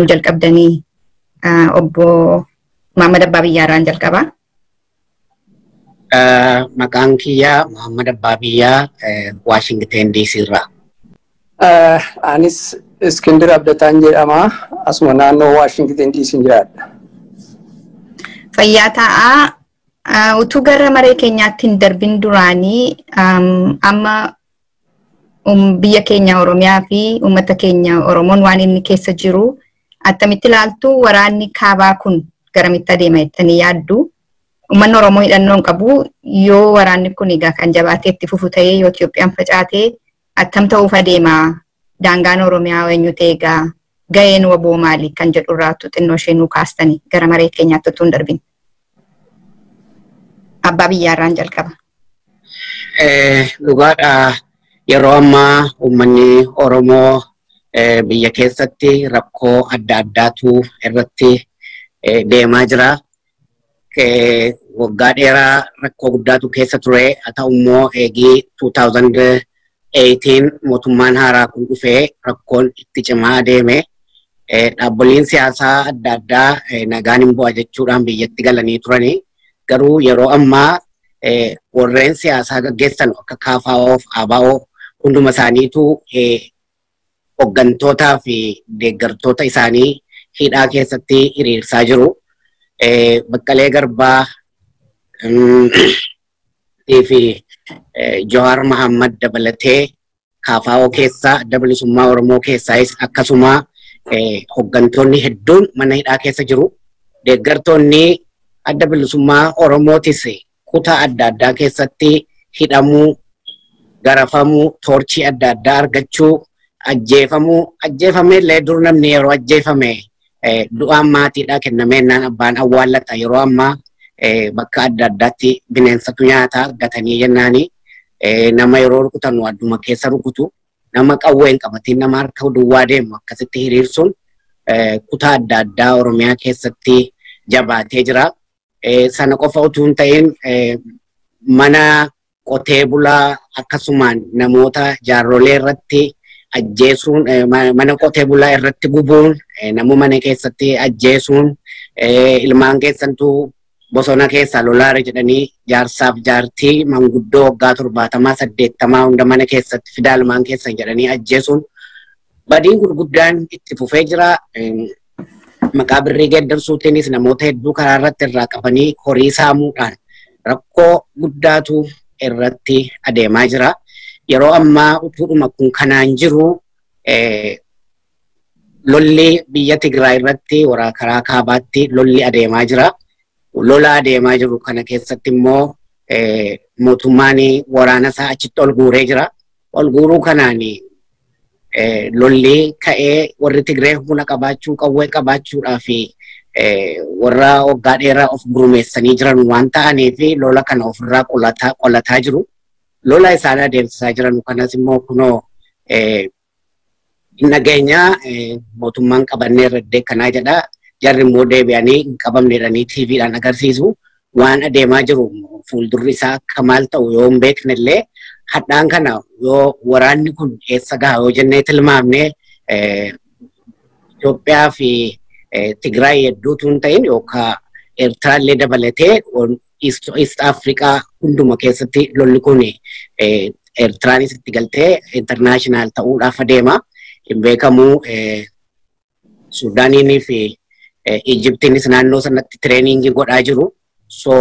nujal kabdani obbo Muhammad Abbaa Biyyaaraan jalqaba. Maqaan kiyya Muhammad Abbaa Biyyaa Washington DC irraa. Anis Iskindir Abdataan jedhama. Asuma naannoo Washington DC jiraadha. Fayyaa ta'aa utuu gara maree keenyaatti hin darbin duraanii amma biyya keenya Oromiyaa fi uummata keenya Oromoon waan inni keessa jiru attamitti ilaaltu waraanni kaabaa kun garamitti adeema jettanii yaaddu? Uummanni Oromoo hidhannoon qabu yoo waraanni kun egaa kan jabaatee itti fufu ta'ee yoo Itoophiyaan facaatee attam ta'uuf adeema? Daangaan Oromiyaa eenyu ta'e egaa ga'een waboo maali kan jedhu irraattu xinnoo ishee nuu kaastanii gara maree keenyaatti utuu hin darbin. Abbaa Biyyaarraan jalqaba. Dhugaadha. Yeroo ammaa uummanni Oromoo biyya keessatti rakkoo adda addaatu irratti deemaa jira. Waggaa dheeraa rakkoo guddaatu keessa ture. Haa ta'u immoo eegii 2018 mootummaan haaraa kun dhufee rakkoon itti cimaa adeeme. Dhaabbileen siyaasaa adda addaa nagaan hin bu'a jechuudhaan biyyatti galanii turani. Garuu yeroo ammaa warreen siyaasaa gaggeessan akka KFO fi ABO hunduma isaaniitu hooggantootaa fi deeggartoota isaanii hidhaa keessatti hiriirsaa jiru. Baqqalee Garbaa fi Jawaar Mohaammed dabalatee KFO keessa Adda Bilisummaa Oromoo keessaayis akkasuma hooggantoonni hedduun mana hidhaa keessa jiru. Deeggartoonni Adda Bilisummaa Oromootis kutaa adda addaa keessatti hidhamuu, garafamuu, toorchii adda addaa argachuu, ajjeefamee illee dur namni yeroo ajjeefame du'aan maatiidhaa kennameenaan abbaan awwaallata. Yeroo ammaa bakka adda addaatti bineensatu nyaata argatanii jennaani nama yeroo rukutan adduma keessa rukutu, nama qawween qabatiin nama harka duwwaa deemu akkasitti hiriirsuun kutaa adda addaa Oromiyaa keessatti jabaatee jira. Sana qofa utuu hin ta'in mana qotee bulaa akkasumaan namoota jaarrolee irratti ajjeesuun, mana qotee bulaa irratti gubuun, nama mana keessatti ajjeesuun, ilmaan keessantuu bosona keessaa lolaare jedhanii jaarsaaf jaartii manguddoo waggaa 70-80 hunda mana keessatti fidaa ilmaan keessan jedhanii ajjeesuun badiin gurguddaan itti fufee jira. Maqaa birrii geeddarsuutiinis namoota hedduu karaa irratti irraa qabanii horii saamuudhaan rakkoo guddaatu irratti adeemaa jira. Yeroo ammaa utuudhuma kun kanaan jiru lolli biyya Tigraay irratti waraa karaa kaabaatti lolli adeemaa jira. Lola adeemaa jiru kana keessatti immoo mootummaan waraana isaa achitti ol guuree jira. Ol guuruu kanaan lolli ka'ee warri Tigree humna qabaachuu, qawwee qabaachuudhaa fi warra waggaa dheeraa of gurmeessanii jiran waan ta'aniif lola kana ofirraa qolataa jiru. Lola isaan adeemsisaa jiran kanas immoo kunoo nageenya mootummaan qabannee irratti kanaa jedha. Jarri immoo deebi'anii hin qabamneedhanii TVdhaan agarsiisu. Waan adeemaa jiru fuuldurri isaa akka maal ta'u yoo hin beekne illee hadhaan kana yoo waraanni kun eessa gaha yoo jennee tilmaamne Itoophiyaa fi Tigraay hedduutu hin ta'in yookaan Eertiraallee dabalatee East Afrikaa hunduma keessatti lolli kun Eertiraanis itti galtee international ta'uudhaaf adeema. Hin beekamu Suudaaniinii fi Ijiptiinis naannoo sanatti tireeningii godhaa jiru. So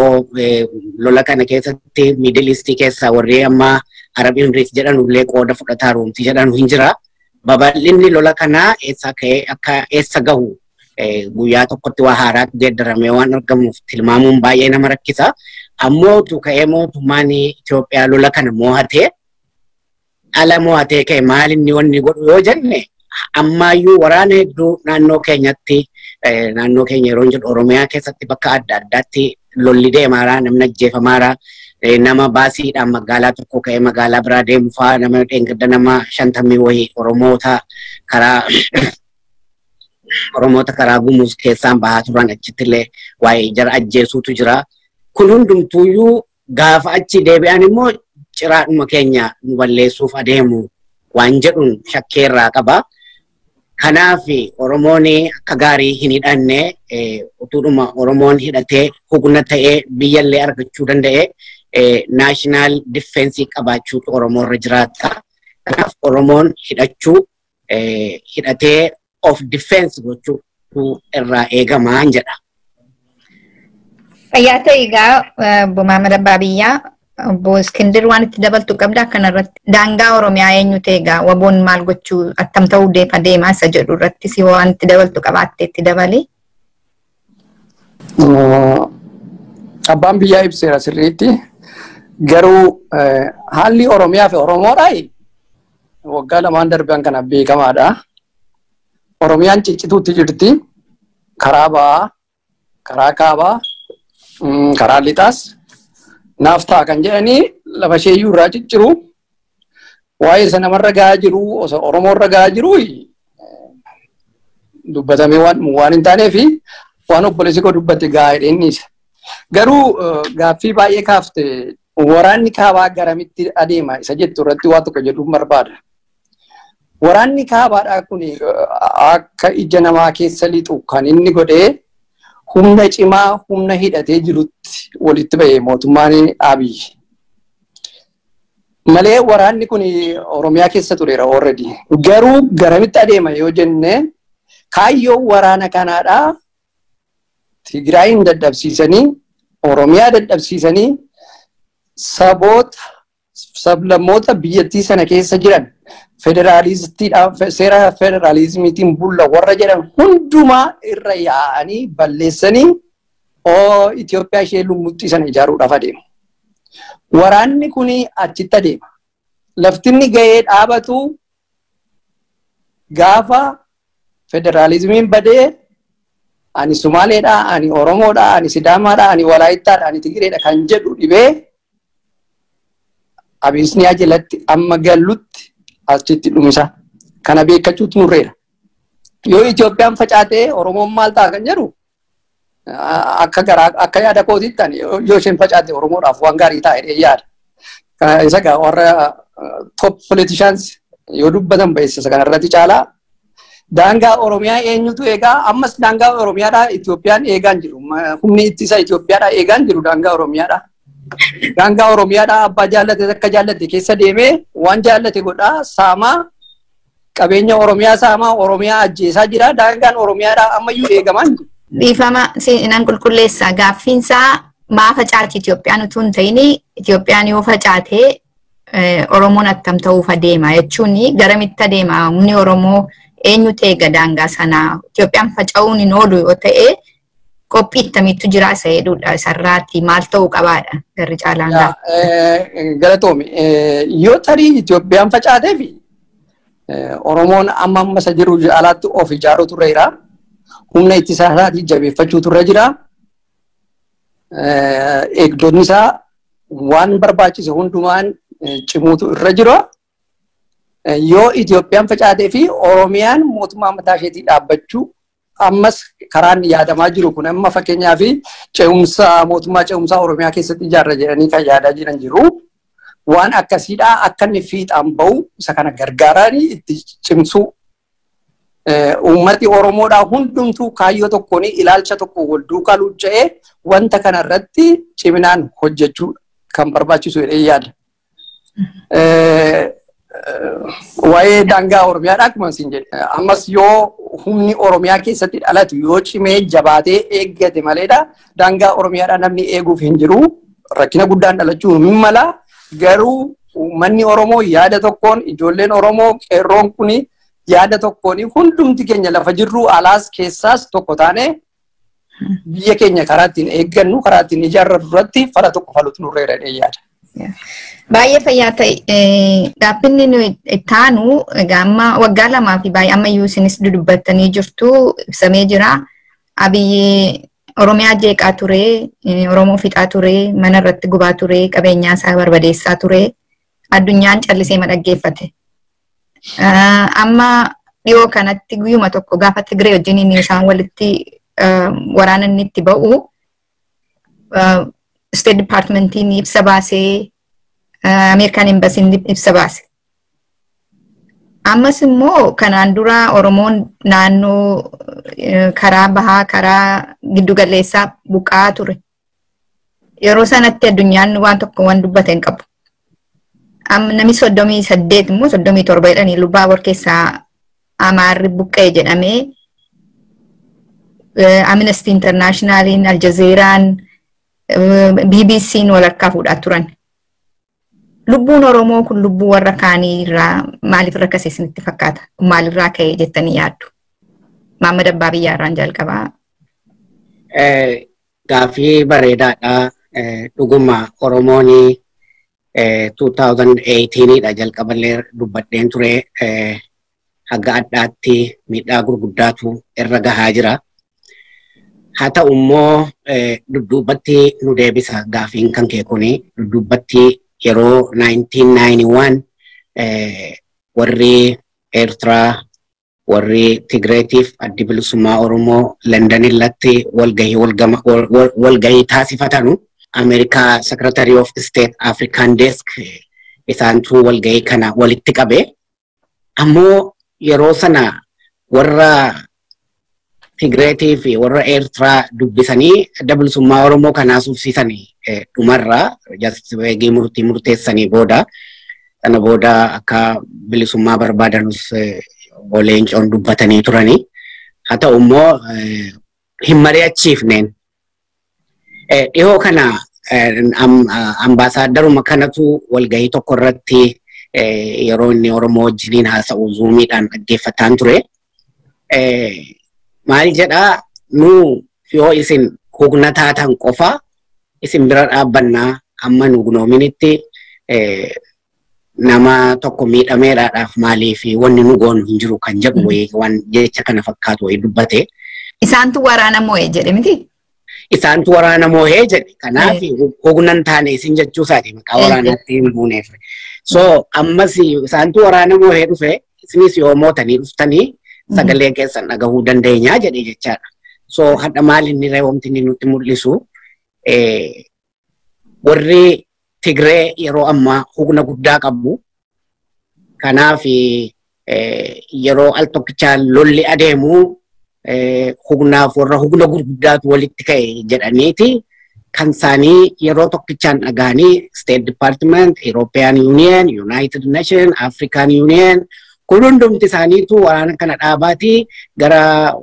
lola kana keessatti Middle East keessaa warri amma Arab Emirates jedhan illee qooda fudhataa Roomtii jedhan hin jira. Babal'inni lola kanaa eessa ka'ee akka eessa gahu guyyaa tokkotti waa haaraatti geeddaramee waan argamuuf tilmaamuun baay'ee nama rakkisa. Ammoo utuu ka'ee mootummaan Itoophiyaa lola kana mo'atee ala mo'atee ka'e maal inni wanni godhu yoo jenne ammaayyuu waraana hedduu naannoo keenyatti naannoo keenya yeroo jedhu Oromiyaa keessatti bakka adda addaatti lolli deemaara, namni ajjeefamaara, nama baasiidhaan magaalaa tokko ka'ee magaalaa biraa deemu fa'aa nama dheengadda nama 50 wayii Oromoota karaa Gumuz keessaan bahaa turan achitti illee waa'ee jara ajjeesuutu jira. Kun hundumtuuyyuu gaafa achi deebi'an immoo ciraadhuma keenya nu balleessuuf adeemu waan jedhuun shakkeerraa qaba. Kanafi Oromoni Kagari Hinidane, Utuduma Oromon Hidate, Hugunatae, Biyalle Argachudande, National Defensive Abachu Oromo Rejrata, Kanaf Oromon Hidachu, Hidate of Defense Gochu to Era Ega Manjara. Fayata Iga, Bumamada Babia. Bos kendir wanti dabal tu kabda kanarrat danga Oromia enyutega wabon mal gochu attam taude padema sajadu ratti si wanti dabal tu kabatte ti dabali Abbaan biyyaa ibseera sirriitti garuu haalli Oromiyaa fi Oromoodhaa waggaa lamaan darban kana beekamaadha. Oromiyaan ciccituutti jirti karaa ba'aa, karaa kaabaa, karaa lixaas Naftaa kan jedhanii lafa isheeyyuu irraa cicciru waa'ee isa namarra gahaa jiru osoo Oromoorra gahaa jiru dubbatamee waan hin taaneef waan obboleessi koo dubbate gahaa hidheenniisa. Garuu gaaffii baay'ee kaafte waraanni kaabaa garamitti adeema isa jettu irratti waa tokko jedhuun barbaada. Waraanni kaabaadhaa kun akka ija namaa keessa lixu kan inni godhee humna cimaa humna hidhatee jirutti walitti ba'ee mootummaan Abiy. Malee waraanni kun Oromiyaa keessa tureera already. Garuu garamitti adeema yoo jenne kaayyoo waraana kanaadhaa Tigraayin dadhabsiisanii Oromiyaa dadhabsiisanii saboota sablammoota biyyattii sana keessa jiran seera federaalizimiitiin bulla warra jedhan hundumaa irra yaa'anii balleessanii Itoophiyaa ishee lummutti sana ijaaruudhaaf adeemu. Waraanni kun achitti adeema. Laftinni gahee dhaabatu gaafa federaalizimiin badee ani Sumaaleedha, ani Oromoodha, ani Sidaamaadha, ani Walaayittaadha, ani Tigireedha kan jedhu dhibee Abisiiniyaa jalatti amma gallutti achitti dhumisa. Kana beekachuutu nurreera. Yoo Itoophiyaan facaatee Oromoon maal ta'a kan jedhu akka yaada kootiitti yoo isheen facaate Oromoodhaaf waan gaarii ta'e yaada. Isa gaa warra top politicians yoo dubbatan beeksisa kanarratti caalaa daangaa Oromiyaa eenyutu eegaa ammas daangaa Oromiyaadhaa Itoophiyaan eegaan jiru. Humni ittisa Itoophiyaadhaa eegaan jiru daangaa Oromiyaadhaa. Daangaa Oromiyaadhaa abbaa jaallate akka jaallate keessa deemee waan jaallate godhaa saamaa qabeenya Oromiyaa saamaa Oromiyaa ajjeesaa jira. Daangaan Oromiyaadhaa ammayyuu eegamaan jiru. Dhiifama seenaan qulqulleessaa gaaffiinsaa maa facaati Itoophiyaan utuu hin ta'in Itoophiyaan yoo facaatee Oromoon attam ta'uuf adeema jechuun garamitti adeema humni Oromoo eenyutu eega daangaa sanaa Itoophiyaan faca'uun hin oolu yoo ta'e qophii ittamiitu jira isa jedhudha isarraatti maal ta'uu qabaadha garri caalaan galatoomi yoo tarii Itoophiyaan facaateef Oromoon amma isa jiru alaatti of ijaaruu turreera. Humna ittisaa isaatii jabeeffachuu turre jira. Eegdonni isaa waan barbaachise hundumaan cimuutu irra jira. Yoo Itoophiyaan facaatee fi Oromiyaan mootummaa mataa isheetii dhaabbachuu ammas karaan yaadamaa jiru kun amma fakkeenyaaf mootummaa ce'umsaa Oromiyaa keessatti ijaarra jedhanii kan yaadaa jiran jiru. Waan akkasiidhaa akka inni fiixaan bahu isa kana gargaaranii itti cimsuu. Uummati Oromoodhaa hundumtuu kaayyoo tokkoon ilaalcha tokko wal duukaa luucca'ee wanta kana irratti ciminaan hojjechuu kan barbaachisu jedhee yaada. Waa'ee daangaa Oromiyaadhaa akkuma isin jedhe ammas yoo humni Oromiyaa keessatti dhalatu yoo cimee jabaatee eeggate maleedha daangaa Oromiyaadhaa namni eeguuf hin jiru rakkina guddaan dhalachuu hin mala garuu uummanni Oromoo yaada tokkoon ijoolleen Oromoo qeerroon kuni yaada tokkoon hundumti keenya lafa jirru alaas keessaas tokko taane biyya keenya karaa ittiin eeggannu karaa ittiin ijaarra duratti fala tokko faluutu nurreera yaada. Baay'ee fayyaa ta'e gaaffinni nuyi ittaanu amma waggaa lamaa fi baay'ee ammayyuu isinis dudubbattanii jirtu ibsamee jira. Abiyyi Oromiyaa jeeqaa ture, Oromoo fixaa ture, mana irratti gubaa ture, qabeenyaa isaa barbadeessaa ture, addunyaan callisee dhaggeeffate. Amma dhiyoo kanatti guyyuma tokko gaafa Tigree wajjin isaan walitti waraana inni itti ba'u State Departmentiin ibsa baasee American Embassy ibsa baase. Ammas immoo kanaan dura Oromoon naannoo karaa bahaa karaa giddu galeessaa buqaa ture. Yeroo sanatti addunyaan waan tokko waan dubbate hin qabu. Namni 38 immoo 37 jedhanii Lubaabor keessaa Amaarri buqqee jedhamee Amnesty Internationaliin, Al Jazeeraan, BBC'n walharkaa fuudhaa turan. Lubbuun Oromoo kun lubbuu warra kaanii irraa maaliif rakkate isinitti fakkaata? Maalirraa ka'e jettanii yaaddu? Maamad Abbaa Biyyaarraan jalqabaa. Gaaffii bareedaadha. Dhuguma Oromoon 2018dha jalqaballee dubbadheen ture. Haga addaatti miidhaa gurguddaatu irra gahaa jira. Haa ta'u immoo dudduubatti nu deebisa gaaffiin kan kee kuni dudduubatti yeroo 1991 warri Eertiraa warri Tigreetiif addi bilisummaa Oromoo London irratti walgahii taasifatanu Amerikaa Secretary of State African Desk isaantu walgahii kana walitti qabe. Ammoo yeroo sana warra Tigreetii fi warra Eertiraa dubbisanii adda bilisummaa Oromoo kanaa suufsiisanii dhumarraa jasweegii murteessanii booda sana booda akka bilisummaa barbaadanus Leencoon dubbatanii turanii. Haa ta'u immoo hin mari'achiifneen. Dhihoo kana ambaasaaddaruma kanatu walgahii tokko irratti yeroo inni Oromoo wajjiniin haasa'u zuumiidhaan dhaggeeffataan ture. Maal jedhaa nu yoo isin hugna taatan qofa isin bira dhaabbannaa amma nu gunoominitti nama tokko miidhameedhaadhaaf maaliif wanni nu goonu hin jiru kan jedhu waan jecha kana fakkaatu wayii dubbate. Isaantu waraana moo'ee jedhe miti? Isaantu waraana moo'ee jedhe. Kanaaf hugnan taane isin jechuu isaati maqaa waraanaatti hin buuneef. So ammas isaantu waraana moo'ee dhufe isinis yoo mootanii dhuftanii sagalee keessan dhagahuu dandeenyaa jedhee jechaadha. So hadha maal inni reewwamti nutti mul'isu warri Tigree yeroo ammaa hugna guddaa qabu. Kanaaf yeroo al tokkichaan lolli adeemu hugnaaf warra hugna gurguddaatu walitti ka'e jedhaniiti kan isaanii yeroo tokkichaan dhagaanii State Department, European Union, United Nations, African Union kun hundumti isaaniitu waraana kana dhaabaatii gara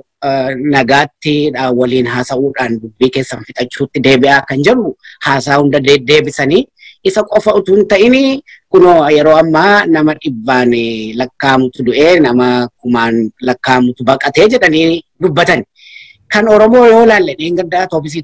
nagaatti waliin haasa'uudhaan dubbii keessan fixachuutti deebi'aa kan jedhu haasaa hunda deebisanii isa qofa utuu hin ta'in kunoo yeroo ammaa nama 100 lakkaamutu du'ee nama 1000 lakkaamutu baqatee jedhanii dubbatan. Kan Oromoo yoo laalle dheengaddaa toobisii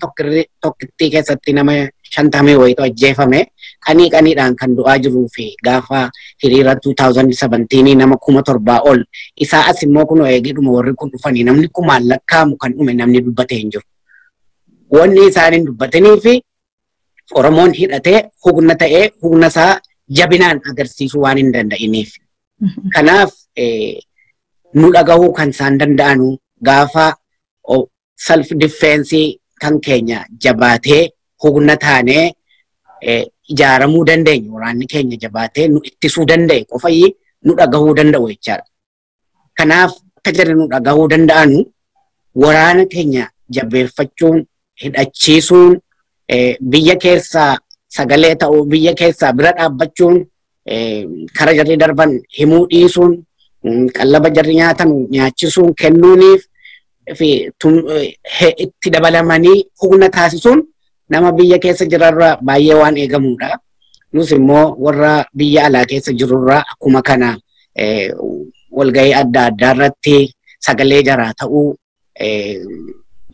tokkittii keessatti nama 50 wayitu ajjeefame qaniidhaan kan du'aa jiruu fi gaafa hiriira 2017 nama 7,000 ol isaa as immoo kunoo eegidhuma warri kun dhufanii namni 1000 lakkaamu kan dhume namni dubbatee hin jiru. Wanni isaaniin dubbatanii fi Oromoon hidhatee hugna ta'ee hugna isaa jabinaan agarsiisuu waan hin danda'iniif. Kanaaf nu dhagahuu kan isaan danda'anu gaafa self defense kan keenya jabaatee hugna taanee ijaaramuu dandeenya waraanni keenya jabaatee nu ittisuu danda'e qofayyi nu dhagahuu danda'u jechaadha. Kanaaf akka jedhan nu dhagahuu danda'anu waraana keenya jabeeffachuun hidhachiisuun biyya keessaa sagalee ta'uu biyya keessaa bira dhaabbachuun kara jarri darban himuu dhiisuun qallaba jarri nyaatan nyaachisuun kennuuniif fi itti dabalamanii hugna taasisuun nama biyya keessa jirarraa baay'ee waan eegamudha. Nus immoo warra biyya alaa keessa jirurraa akkuma kana walgahii adda addaa irratti sagalee jaraa ta'uu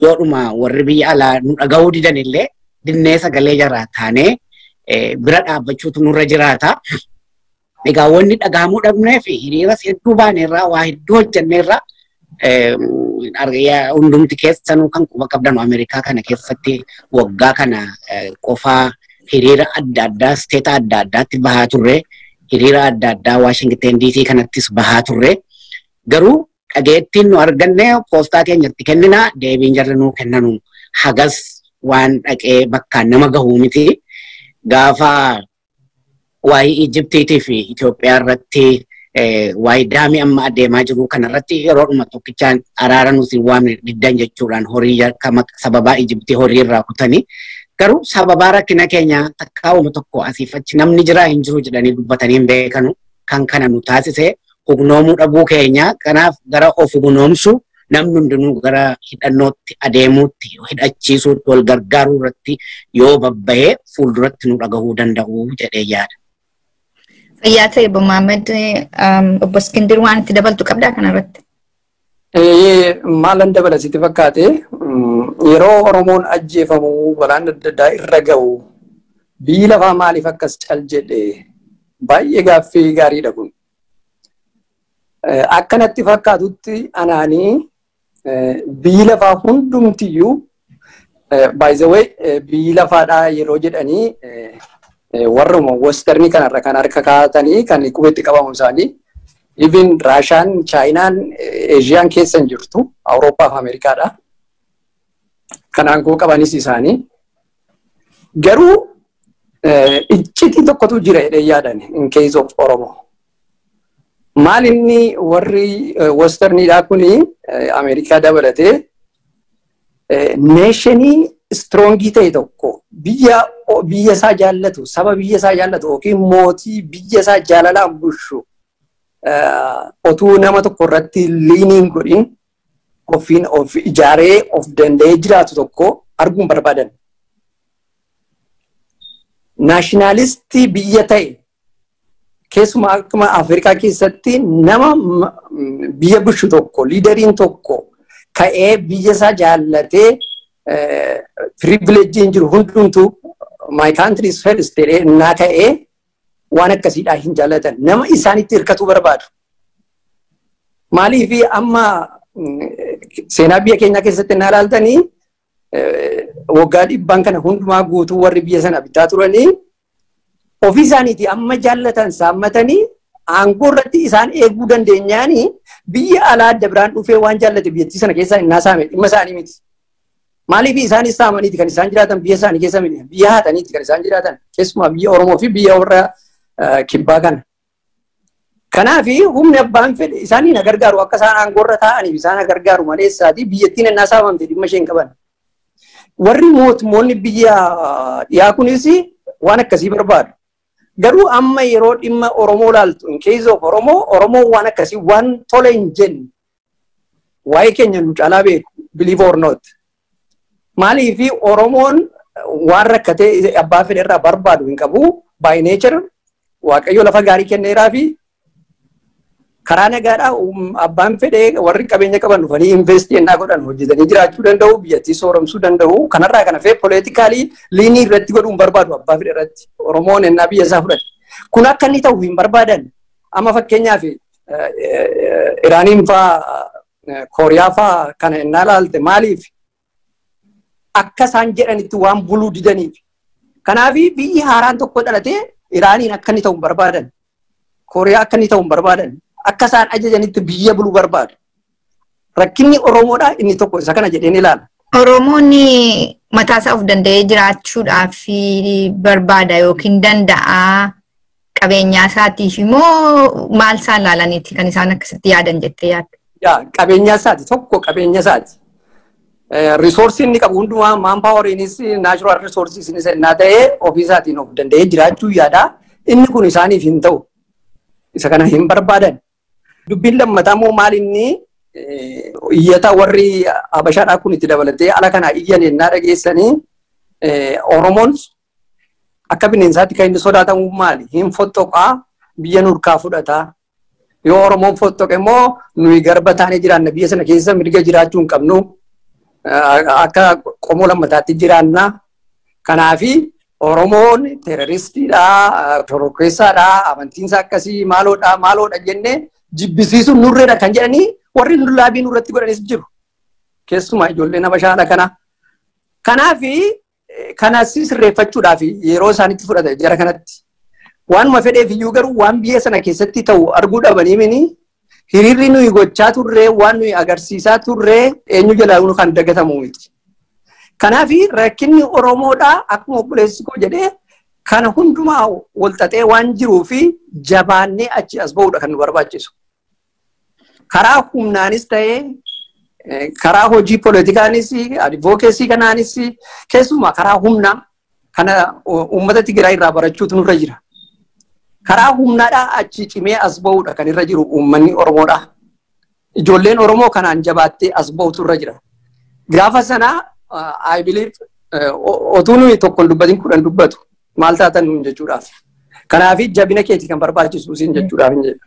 yoodhuma warri biyya alaa nu dhagahuu didan illee dinnee sagalee jaraa taanee bira dhaabbachuutu nurra jiraata. Egaa wanni dhagahamuu dhabnee fi hiriiras hedduu baaneerraa waa hedduu hojjenneerraa hundumti keessanuu kan quba qabdanu Amerikaa kana keessatti waggaa kana qofaa hiriira adda addaa steeta adda addaatti bahaa turre hiriira adda addaa Washington DC kanattis bahaa turre garuu dhageettiin nu arganne poostaa keenyatti kennina deebiin jarri nuu kennanu hagas waan dhaqee bakkaan nama gahuu miti. Gaafa waa'ee Ijiptiitii fi Itoophiyaa irratti waa'ee daamii amma adeemaa jiru kanarratti yeroodhuma tokkichaan araara nuti waamne diddan jechuudhaan horii sababaa Ijiptii horii irraa kutanii garuu sababaa rakkina keenya takkaa'uma tokko asiif achi namni jiraa hin jiru jedhanii dubbatanii hin beekanu kan kana nu taasise hubnoomuu dhabuu keenya kanaaf gara of hubnoomsuu namni hundinuu gara hidhannootti adeemuutti hidhachiisuutti wal gargaaruu irratti yoo babbahee fuulduratti nu dhagahuu danda'u jedhee yaada. Fayyaa ta'e Obbo Mohaammed Obbo Iskindir waan itti dabaltu qabdaa kanarratti? Maalan dabala sitti fakkaate yeroo Oromoon ajjeefamu balaan adda addaa irra ga'u biyyi lafaa maaliif akkas cal jedhe baay'ee gaaffii gaariidha kun. Akkanatti fakkaatutti anaanii biyyi lafaa hundumtiyyuu by the way biyyi lafaadhaa yeroo jedhanii warruma westernii kanarra kan harka kaa'atanii kan qubetti qabamu isaanii even Raashaan, Chaayinaan, Eeshiyaan keessa hin jirtu Awurooppaa fi Ameerikaadha. Kanaan koo qabanis isaanii garuu iccitii tokkotu jira jedhee yaadan in case of Oromoo. Maal inni warri westerniidhaa kuni Ameerikaa dabalatee neeshinii strongii ta'e tokko biyya isaa jaallatu saba biyya isaa jaallatu yookiin mootii biyya isaa jaalalaan bushu otuu nama tokko irratti liiniin godhin ofiin of ijaaree of danda'ee jiraatu tokko arguun barbaadan. Naashinaalistii biyya ta'e keessumaa akkuma Afrikaa keessatti nama biyya bushu tokko liideriin tokko ka'ee biyya isaa jaallatee privileejiin jiru hundumtuu my country is first jedhee naa ka'ee waan akkasiidhaa hin jaallatan nama isaanitti hirkatuu barbaadu. Maaliif amma seenaa biyya keenya keessatti na ilaaltanii waggaa dhibbaan kana hundumaa guutuu warri biyya sana bitaa turanii ofii isaaniiti amma jaallatan saammatanii aangoo irratti isaan eeguu dandeenyaanii biyya alaa adda biraan dhufee waan jaallate biyyattii sana keessaa hin saame dhimma isaanii miti. Maaliif isaanis saamaniiti kan isaan jiraatan biyya isaanii keessa miti biyya hataniiti kan isaan jiraatan keessumaa biyya Oromoo fi biyya warra kibbaa kana. Kanaaf humni abbaan fedhe isaanii na gargaaru akka isaan aangoo irra taa'aniif isaan na gargaaru malee isaati biyyattiin ennaa saamamte dhimma isheen qaban. Warri mootummoonni biyya dhiyaa kunis waan akkasii barbaadu. Garuu amma yeroo dhimma Oromoo laaltu in case of Oromoo waan akkasii waan tole hin jenne waa'ee keenya nu caalaa beeku believe or not. Maaliif Oromoon waan rakkatee abbaa fedhe irraa barbaadu hin qabu by nature Waaqayyo lafa gaarii kenneeraa fi karaa nagaadhaa abbaan fedhe warri qabeenya qaban dhufanii invest ennaa godhan hojjetanii jiraachuu danda'u biyyattii sooromsuu danda'u kanarraa kana fee politikaalii liinii irratti godhuun barbaadu abbaa fedhe irratti Oromoon ennaa biyya isaa fudhate. Kun akka inni ta'u hin barbaadan amma fakkeenyaaf Iraaniin fa'aa Kooriyaa fa'aa kana ennaa laalte maaliif akka isaan jedhanitti waan buluu didaniif. Kanaaf biyyi haaraan tokko dhalatee Iraaniin akka inni ta'u hin barbaadan. Kooriyaa akka inni ta'u hin barbaadan. Akka isaan ajajanitti biyya buluu barbaadu. Rakkinni Oromoodhaa inni tokko isa kana jedheen ilaala. Oromoonni mataasaa of danda'ee jiraachuudhaaf barbaada yookiin danda'a qabeenyaa isaatiif immoo maal isaan ilaalaniiti kan isaan akkasitti yaadan jettee yaadda? Qabeenyaa isaati tokko qabeenya isaati. Resource inni qabu hundumaa manpower'iinis natural resourcesiinis ennaa ta'ee ofii isaatiin of danda'ee jiraachuu yaada. Inni kun isaaniif hin ta'u. Isa kana hin barbaadan. Dubbiin lammataa immoo maal inni iyyata warri Habashaadhaa kun itti dabalatee ala kana iyyan ennaa dhageessanii Oromoon akka bineensaatti kan inni sodaatamu maali? Hin fottoqaa biyya nurkaa fudhataa. Yoo Oromoon fottoqe immoo nuyi garba taanee jiraanna biyya sana keessa mirga jiraachuu hin qabnu. Akka qomoo lammataatti jiraanna. Kanaafi Oromoon terroristiidhaa, torokkeessaadhaa, amantiinsa akkasii maaloodha jennee jibbisiisuun nurreedha kan jedhanii warri nullaabii nurratti godhanis jiru. Keessumaa ijoolleen Habashaadha kana. Kanaafi kanas sirreeffachuudhaaf yeroo isaanitti fudhata jara kanatti. Waanuma fedheef iyyuu garuu waan biyya sana keessatti ta'u arguu dhabanii hiriirri nuyi gochaa turree waan nuyi agarsiisaa turree eenyu jalaa kan dagatamu miti. Kanaaf rakkinni Oromoodhaa akkuma obboleessi koo jedhee Kana hundumaa walxaxee waan jiruu fi jabaannee achi as ba'uudha kan nu barbaachisu. Karaa humnaanis ta'ee karaa hojii politikaanis advokeesii kanaanis keessumaa karaa humnaa kana uummata Tigraay irraa barachuutu nurra jira. Karaa humnaadhaa achi cimee as ba'uudha kan irra jiru uummanni Oromoodhaa. Ijoolleen Oromoo kanaan jabaattee as ba'utu irra jira. Gaafa sanaa I believe otuu nuyi tokkoon dubbatiin 10 dubbatu maal taatan nuun jechuudhaaf. Kanaaf jabina keetii kan barbaachisu siin jechuudhaaf hin jedhu.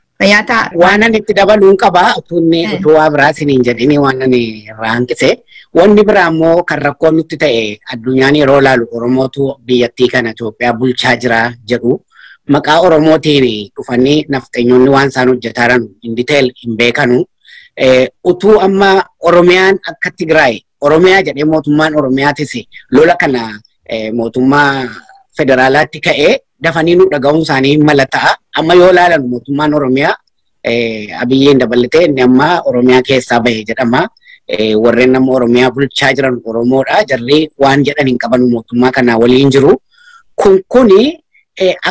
Waan ani itti dabaluun qabaa utuu waa biraa isiniin jedhini waan ani irraa hanqise. Wanni biraa immoo kan rakkoon nutti ta'e addunyaan yeroo ilaalu Oromootu biyyattii kana Itoophiyaa bulchaa jira jedhu maqaa Oromootiin dhufanii nafxeenyonni waan isaan hojjetaa jiran in detail hin beekanu. Utuu amma Oromiyaan akka Tigraay Oromiyaa jedhee mootummaan Oromiyaatis lola kana mootummaa federaalaatti ka'ee dafanii nu dhaga'uun isaanii mala ta'a. Amma yoo ilaalan mootummaan Oromiyaa Abiyyeen dabalatee inni amma Oromiyaa keessaa bahe jedhama. Warreen nama Oromiyaa bulchaa jiran Oromoodha. Jarri waan jedhan hin qaban mootummaa kana waliin jiru. Kuni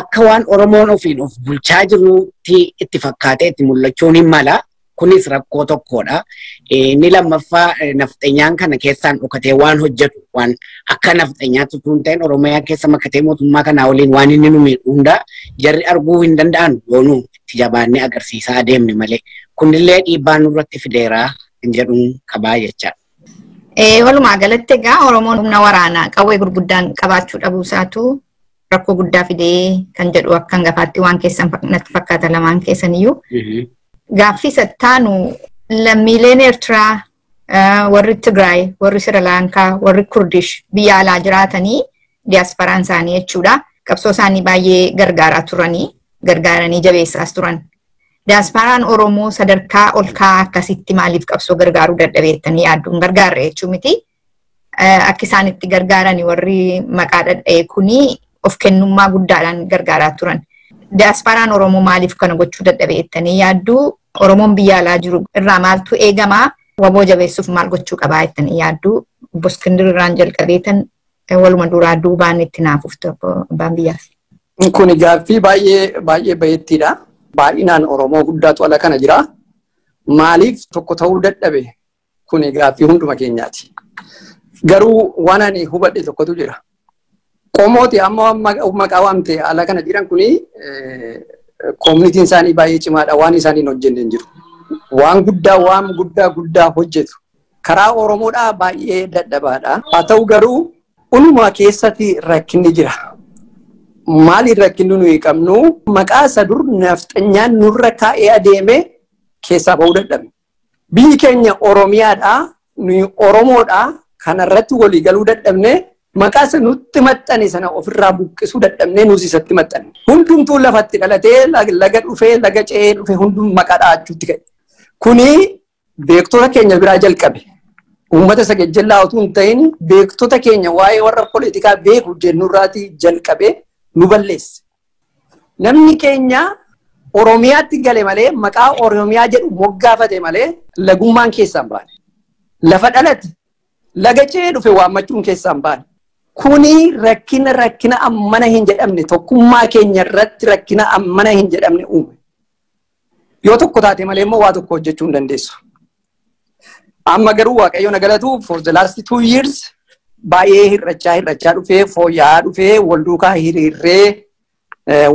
akka waan Oromoon ofiin of bulchaa jirutti itti fakkaatee itti mul'achuun hin mala. Kunis rakkoo tokkodha. Inni lammaffaa nafxeenyaan kana keessaan dhokatee waan hojjetu waan akka nafxeenyaatti tun ta'in Oromiyaa keessa makatee mootummaa kanaa waliin waan inni nu miidhu hunda jarri arguu hin danda'an yoonuu itti jabaannee agarsiisaa adeemne malee kunillee dhiibbaa nurratti fideeraa hin jedhuun qabaa jecha. Walumaa galatti egaa Oromoon humna waraanaa qawwee gurguddaan qabaachuu dhabuusaatu rakkoo guddaa fidee kan jedhu akka hangafaatti waan keessan natti fakkaata lamaan keessaniyyuu. Gaaffii sattaanu lammiileen Eertiraa warri Tigraay, warri Sri Lankaa, warri Kurdish biyya alaa jiraatanii diyaasparaan isaanii jechuudha. Qabsoo isaanii baay'ee gargaaraa turanii, gargaaranii jabeessaas turan. Diyaasparaan Oromoo sadarkaa ol ka'aa akkasitti maaliif qabsoo gargaaruu dadhabeettanii yaadduun gargaarre jechuu miti. Akka isaan itti gargaaranii warri maqaa dhadha'e kuni of kennummaa guddaadhaan gargaaraa turan. Diyaasparaan Oromoo maaliif kana gochuu dadhabeettanii yaadduu Oromoon biyya alaa jiru irraa maaltu eegamaa waboo jabeessuuf maal gochuu qabaa jettanii yaadduu Boskindir irraan jalqabeetan waluma duraa duubaan itti naafuuf abbaan biyyaas. Kun gaaffii baay'ee bayeettiidha. Baay'inaan Oromoo guddaatu ala kana jira. Maaliif tokko ta'uu dadhabe? Kun gaaffii hunduma keenyaati. Garuu waan ani hubadhe tokkotu jira. Qomooti amma maqaa waamte ala kana jiran kuni koominitiin isaanii baay'ee cimaadha. Waan isaaniin hojjenne hin jiru. Waan guddaa hojjetu. Karaa Oromoodhaa baay'ee dadhabaadha. Haa ta'u garuu unumaa keessatti rakkinni jira. Maaliin rakkinni nuyi qabnu maqaa isa dur nafxanyaan nurra kaa'ee adeeme keessaa bahuu dadhabne. Biyyi keenya Oromiyaadhaa nuyi Oromoodhaa kanarratti walii galuu dadhabne maqaa isa nutti maxxane sana ofirraa buqqisuu dadhabnee nuus isatti maxxanne. Hundumtuu lafatti dhalatee laga dhufee laga ce'ee dhufee hundum maqaa dha'achuutti ka'e. Kuni beektota keenya biraa jalqabe. Uummata isa gajjallaa utuu hin ta'in beektota keenya waa'ee warra poolitikaa beeku jennurraatii jalqabee nu balleesse. Namni keenya Oromiyaatti gale malee maqaa Oromiyaa jedhu moggaafate malee lagummaan keessaan baane. Lafa dhalate laga ce'ee dhufe waammachuun keessaan baane. Kuni rakkina ammana hin jedhamne tokkummaa keenya irratti rakkina ammana hin jedhamne uume. Yoo tokko taate malee immoo waa tokko hojjechuu hin dandeessu. Amma garuu Waaqayyo na galatu for the last 2 years baay'ee hir'achaa dhufee fooyya'aa dhufee wal duukaa hiriirree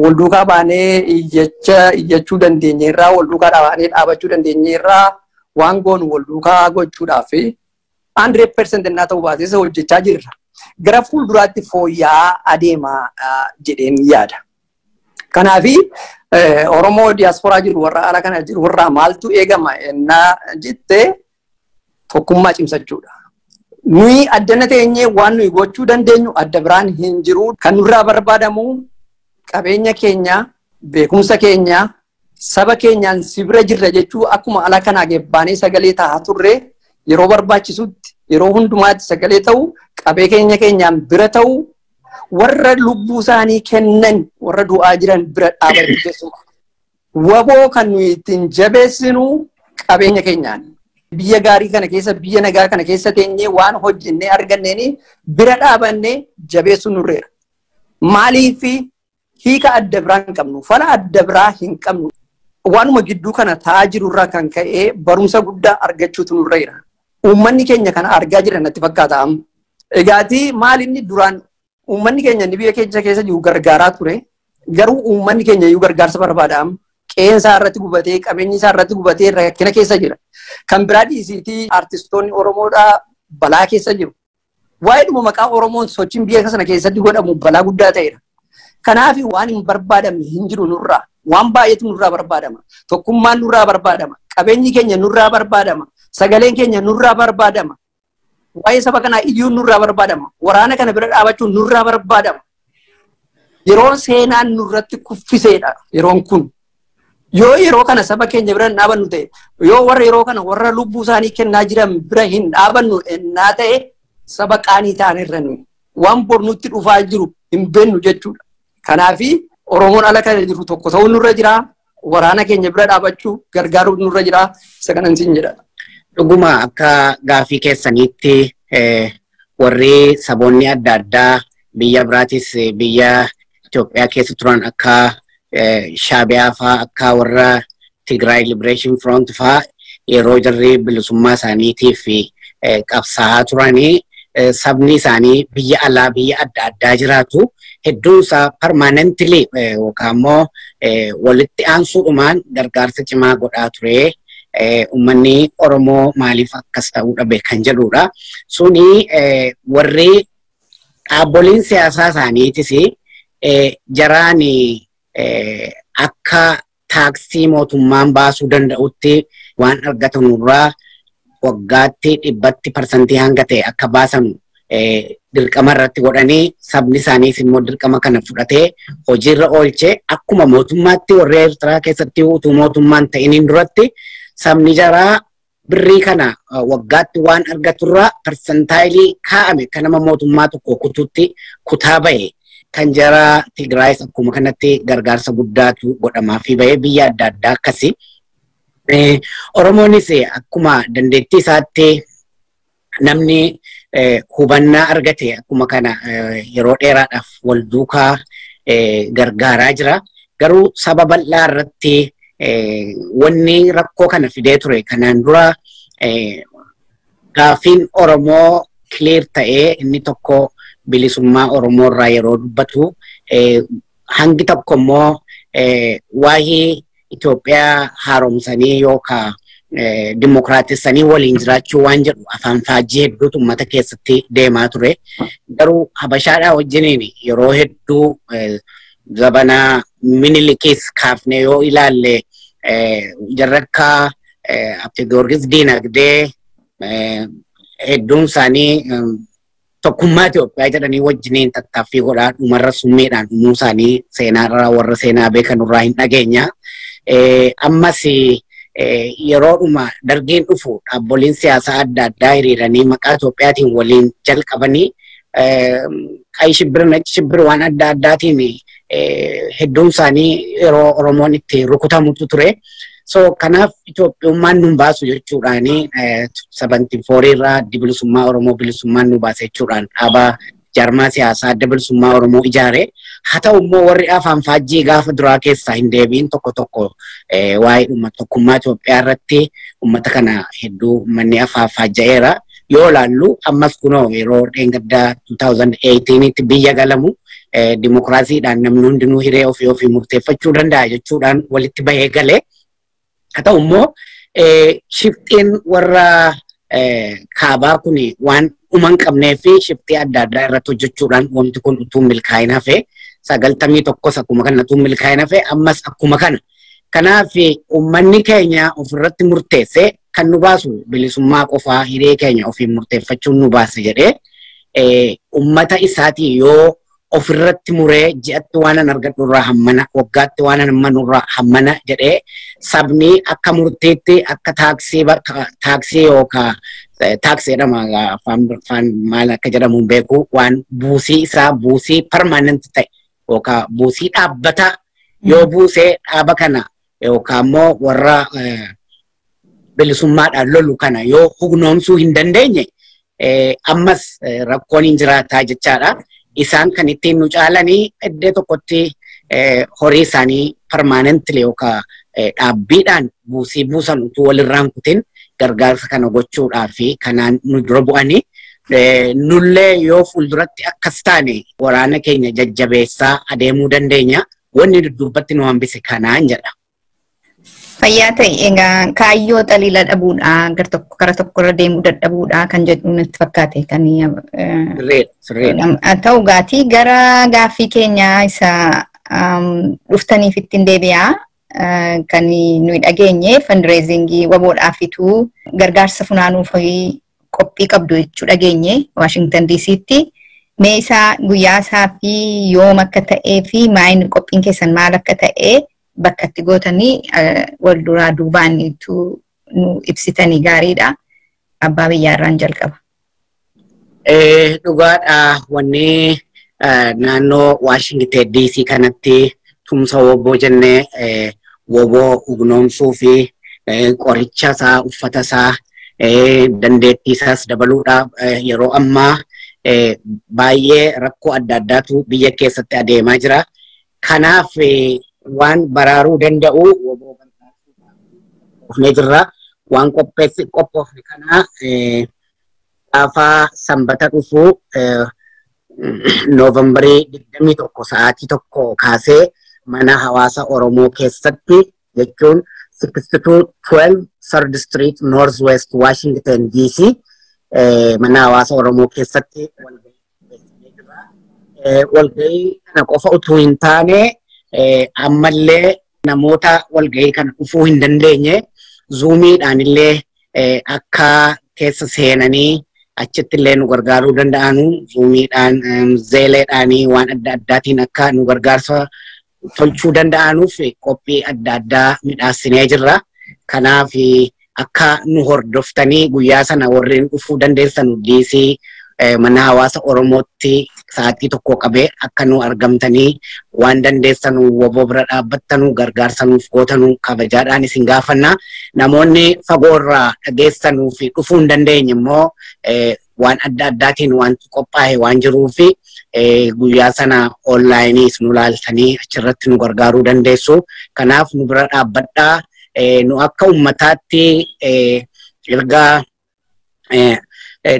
wal duukaa baanee iyyachuu dandeenyeerraa wal duukaa baanee dhaabachuu dandeenyeerraa waan goonu wal duukaa gochuudhaaf 100% innaa ta'uu baatee hojjechaa jirra. Gara fuulduraatti fooyya'aa adeemaa jedheen yaada. Kanaafi Oromoo diiyaasporaa jiru warra ala kana jiru warraa maaltu eegama ennaa jettee tokkummaa cimsachuudha. Nuyi addana teenyee waan nuyi gochuu dandeenyu adda biraan hin jiru. Kan nurraa barbaadamu qabeenya keenya, beekumsa keenya, saba keenyaan sibira jirra jechuu akkuma ala kanaa gebbaanee sagalee taa'aa turre yeroo barbaachisutti yeroo hundumaatti sagalee ta'u qabeenya keenyaan bira ta'u warra lubbuu isaanii kennan warra du'aa jiran bira dhaabachuu keessumaa. Waboo kan nuyi ittiin jabeessinu qabeenya keenyaan. Biyya gaarii kana keessa biyya nagaa kana keessa teenyee waan hojjennee arganneeni bira dhaabannee jabeessuu nurreera. Maaliif hiika adda biraa hin qabnu, fala adda biraa hin qabnu. Waanuma gidduu kana taa'aa jirurraa kan ka'ee barumsa guddaa argachuutu nurra jira. Uummanni keenya kana argaa jira natti fakkaata amma. Egaatii maal inni duraan uummanni keenya inni biyya keessa jiru gargaaraa ture. Garuu uummanni keenya iyyuu gargaarsa barbaada amma. Qe'een isaa irratti gubatee, qabeenyi isaa irratti gubatee rakkina keessa jira. Kan biraa dhiisiitii artistoonni Oromoodhaa balaa keessa jiru. Waa'eedhuma maqaa Oromoon sochiin biyya sana keessatti godhamu balaa guddaa ta'edha. Kanaaf waan hin barbaadamne hin jiru nurraa. Waan baay'eetu nurraa barbaadama. Tokkummaan nurraa barbaadama. Qabeenyi keenya nurraa barbaadama. Sagaleen keenya nurraa barbaadama. Waa'ee saba kanaa iyyuu nurraa barbaadama. Waraana kana bira dhaabachuun nurraa barbaadama. Yeroon seenaan nurratti kuffiseedha yeroon kun. Yoo yeroo kana saba keenya bira dhaabannu ta'e, yoo warra yeroo kana warra lubbuu isaanii kennaa jiran bira hin dhaabannu ennaa ta'e saba qaanii ta'an irra nuyi. Waan bor nutti dhufaa jiru hin beennu jechuudha. Kanaafi Oromoon ala kana jiru tokko ta'uu nurra jira. Waraana keenya bira dhaabachuu gargaaruu nurra jira. Isa kanan siin jedha. Dhuguma akka gaafii keessaniitti warri saboonni adda addaa biyya biraatis biyya Itoophiyaa keessa turan akka Shaabiyaa fa'aa akka warra Tigray Liberation Front fa'aa yeroo jarri bilisummaa isaaniitiif qabsaa'aa turanii sabni isaanii biyya alaa biyya adda addaa jiraatu. Hedduun isaa permanently yookaan immoo walitti aansuudhumaan gargaarsa cimaa godhaa ture. Uummanni Oromoo maaliif akkas ta'uu dhabe kan jedhudha. Suni warri dhaaboliin siyaasaa isaaniitis jaraan akka taaksii mootummaan baasuu danda'utti waan argatanurraa waggaatti 100% hanga ta'e akka baasan dirqama irratti godhanii sabni isaaniis immoo dirqama kana fudhatee hojiirra oolchee akkuma mootummaatti warra Eertiraa keessatti utuu mootummaan ta'iniin duratti sabni jaraa birrii kana waggaatti waan argaturraa persentaayilii kaa'ame kan nama mootummaa tokko kutuutti kutaa ba'e kan jaraa Tigraayis akkuma kanatti gargaarsa guddaatu godhamaa fi ba'ee biyya adda addaa akkasii. Oromoonis akkuma dandeettii isaatti namni hubannaa argate akkuma kana yeroo dheeraadhaaf wal duukaa gargaaraa jira. Garuu saba bal'aa irratti wanni rakkoo kana fidee ture kanaan dura gaafiin Oromoo clear ta'ee inni tokko bilisummaa Oromoo irraa yeroo dubbatu hangi tokko immoo waa'ee Itoophiyaa haaromsanii yookaan dimokiraatessanii waliin jiraachuu waan jedhu afaan faajjii hedduutu uummata keessatti deemaa ture. Garuu Habashaadhaa wajjiniin yeroo hedduu zabanaa Minilikis kaafne yoo ilaalle jarri akka Abte Giyoorgis Diinagdee hedduun isaanii tokkummaa Itoophiyaa jedhanii wajjiniin tattaaffii godhaa dhumarra summiidhaan dhumuu isaanii seenaarraa warra seenaa beekanurraa hin dhageenya. Ammas yeroodhuma dargiin dhufu dhaaboliin siyaasaa adda addaa hiriiranii maqaa Itoophiyaatiin waliin jalqabanii qayi shibbir nachi shibbir waan adda addaatiin hedduun isaanii yeroo Oromoon itti rukutamutu ture. So kanaaf Itoophiyummaan nu baasu jechuudhaani 74 irraa bilisummaa Oromoo bilisummaan nu baase jechuudhaan dhaaba jaarmaa siyaasaa adda bilisummaa Oromoo ijaare. Haa ta'u immoo warri afaan faajjii gaafa duraa keessaa hin deebiin tokko tokko waa'ee tokkummaa Itoophiyaa irratti uummata kana hedduu manni afaan faajja'eera. Yoo ilaallu ammas kunoo yeroo dheengaddaa 2018tti biyya galamu dimokiraasiidhaan namni hundinuu hiree ofii murteeffachuu danda'a jechuudhaan walitti bahee galee. Haa ta'u immoo shiftiin warra kaabaa kun waan dhuman qabnee fi shiftii adda addaa irratti hojjechuudhaan wanti kun utuu milkaa'in hafee 91 akkuma kana utuu milkaa'in hafee ammas akkuma kana. Kanaaf uummanni keenya ofirratti murteessee kan nu baasu bilisummaa qofaa hiree keenya ofii murteeffachuun nu baase jedhee uummata isaatii yoo ofirratti muree ji'atti waan an argadhu irraa hammana waggaatti waan an hammanu irraa hammana jedhee sabni akka murteetti akka taaksii yookaan taaksii jedhama afaan maal akka jedhamu hin beeku waan buusii isaa buusii permanent ta'e yookaan buusii dhaabbataa yoo buusee dhaaba kana yookaan immoo warra bilisummaadhaan lolu kana yoo hugnoomsuu hin dandeenye ammas rakkoon hin jiraataa jechaadha. isaan kan ittiin nu caalanii iddoo tokkotti horii isaanii permanently yookaan dhaabbiidhaan buusii buusan utuu walirraan kutin gargaarsa kana gochuudhaa fi kanaan nu dura bu'anii nullee yoo fuulduratti akkas taane waraana keenya jajjabeessaa adeemuu dandeenya. Wanni dudduubatti nu hambise kanaan jedha. Fayyaa ta'e egaa kaayyoo xaliila dhabuudha gara tokko irra deemuu dadhabuudha kan jedhu natti fakkaate kan ta'u gaatii gara gaaffii keenya isa dhuftaniif ittiin deebi'aa kan nuyi dhageenye fundraisingii waboodhaafituu gargaarsa funaanuuf qophii qabdu jechuu dhageenye Washington DC'tti. Mee isaa guyyaa isaa fi yoom akka ta'ee fi maayini qophiin keessan maal akka ta'e bakka itti gootanii wal duraa duubaaniitu nu ibsitanii gaariidha. Abbaa biyyaarraan jalqaba. Dhugaadha wanni naannoo Washington DC kanatti tumsa woboo jennee woboo ugnoomsuu fi qoricha isaa uffata isaa dandeettii isaas dabaluudhaaf yeroo ammaa baay'ee rakkoo adda addaatu biyya keessatti adeemaa jira. Kanaaf waan baraaruu danda'u woboo bal'aasuudhaaf jirra. Waan qophoofne kana gaafa sanbata dhufu Noovembarii 21 sa'aatii tokko kaasee mana hawaasa Oromoo keessatti jechuun 6212 3rd Street Northwest Washington DC mana hawaasa Oromoo keessatti walgahii kana qofa utuu hin taane ammallee namoota walgahii kana dhufuu hin dandeenye zuumiidhaan illee akka keessa seenanii achitti illee nu gargaaruu danda'anu zuumiidhaan zeeleedhaanii waan adda addaatiin akka nu gargaarsa tolchuu danda'anuuf qophii adda addaa midhaasinee jirra. Kanaaf akka nu hordoftanii guyyaa sana warreen dhufuu dandeessan DC mana hawaasa Oromootti sa'aatii tokko qabee akka nu argamtanii waan dandeessan woboo bira dhaabbattanu gargaarsanuuf gootanu kabajaadhaan isin gaafanna. Namoonni fagoorraa dhageessanuu fi dhufuu hin dandeenye immoo waan adda addaatiin wanti qophaa'e waan jiruufi guyyaa sana onlaayiniis nu laaltanii achirratti nu gargaaruu dandeessu. Kanaaf nu bira dhaabbadhaa. Nu akka ummataatti ergaa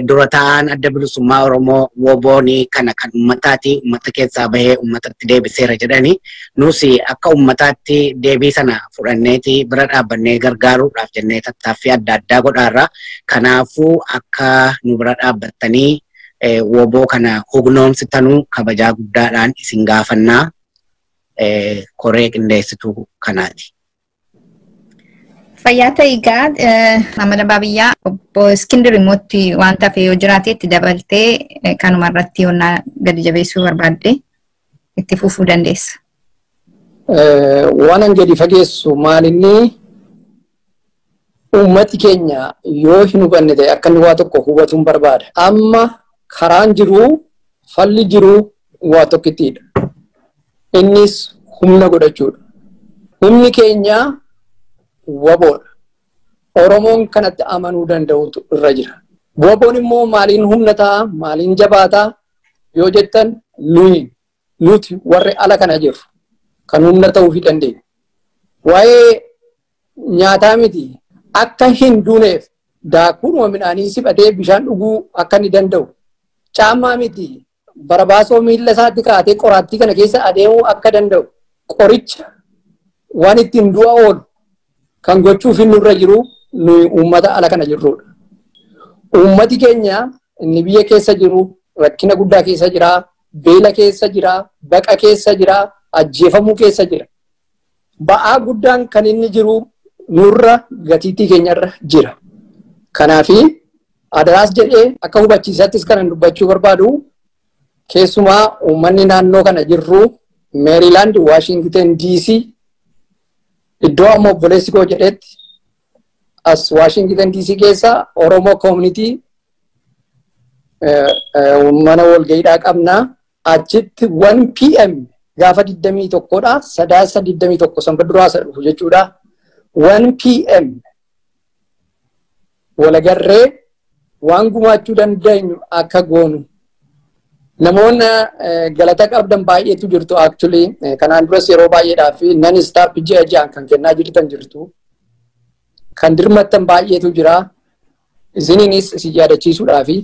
dura ta'an adda bilisummaa Oromoo wobooni kana kan ummataati ummata keessaa bahee ummatatti deebiseera jedhani nus akka ummataatti deebii sana fudhanneeti bira dhaabbannee gargaaruudhaaf jennee tattaaffii adda addaa godhaarra. Kanaafuu akka nu bira dhaabbattanii woboo kana hognoomsitanuu kabajaa guddaadhaan isin gaafannaa koree qindeessituu kanaati. Fayyaa ta'e egaa Maamada Baabiyyaa obbo Iskindir immoo wanta fe'ee yoo jiraate itti dabaltee kanuma irratti yoonnaa gadi jabeessuu barbaadde itti fufuu dandeessa. Waan an gadi fageessu maalinni uummati keenya yoo hin hubanne ta'e akka inni waa tokko hubatuun barbaada. Amma karaan jiru falli jiru waa tokkittidha. Innis humna godhachuudha. Humni keenya waboodha. Oromoon kanatti amanuu danda'utu irra jira. Waboon immoo maaliin humna ta'a, maaliin jabaataa yoo jettan nuti warri ala kana jiru kan humna ta'uu fi dandeenya. Waa'ee nyaataa miti akka hin duuneef daakuun midhaanii sifatee bishaan dhuguu akka inni danda'u. Caammaa miti barabaasoo miilla isaatti kaatee qoraattii kana keessa adeemuu akka danda'u. Qoricha waan ittiin du'a oolu kan gochuuf hin nurra jiru nuyi uummata ala kana jirrudha. Uummati keenya inni biyya keessa jiru rakkina guddaa keessa jira, beela keessa jira, baqa keessa jira, ajjeefamuu keessa jira. Ba'aa guddaan kan inni jiru nurra gatiittii keenyarra jira. Kanaafi adaraas jedhee akka hubachiisattis kanan dubbachuu barbaadu keessumaa uummanni naannoo kana jirru Maryland, Washington DC iddoo amma obboleessi koo jedhetti as Washington DC keessa Oromoo community mana walgayiidhaa qabna. Achitti 1 PM gaafa 21dha. Sadaasa 21 sanba duraasa dhufu jechuudha. 1 PM walagarree waan gumaachuu dandeenyu akka goonu namoonni galata qabdan baay'eetu jirtu actually kanaan duras yeroo baay'eedhaa fi nan staff ji'a ji'aan kan kennaa jirtan jirtu kan dirmattan baay'eetu jira isiniinis si yaadachiisuudhaa fi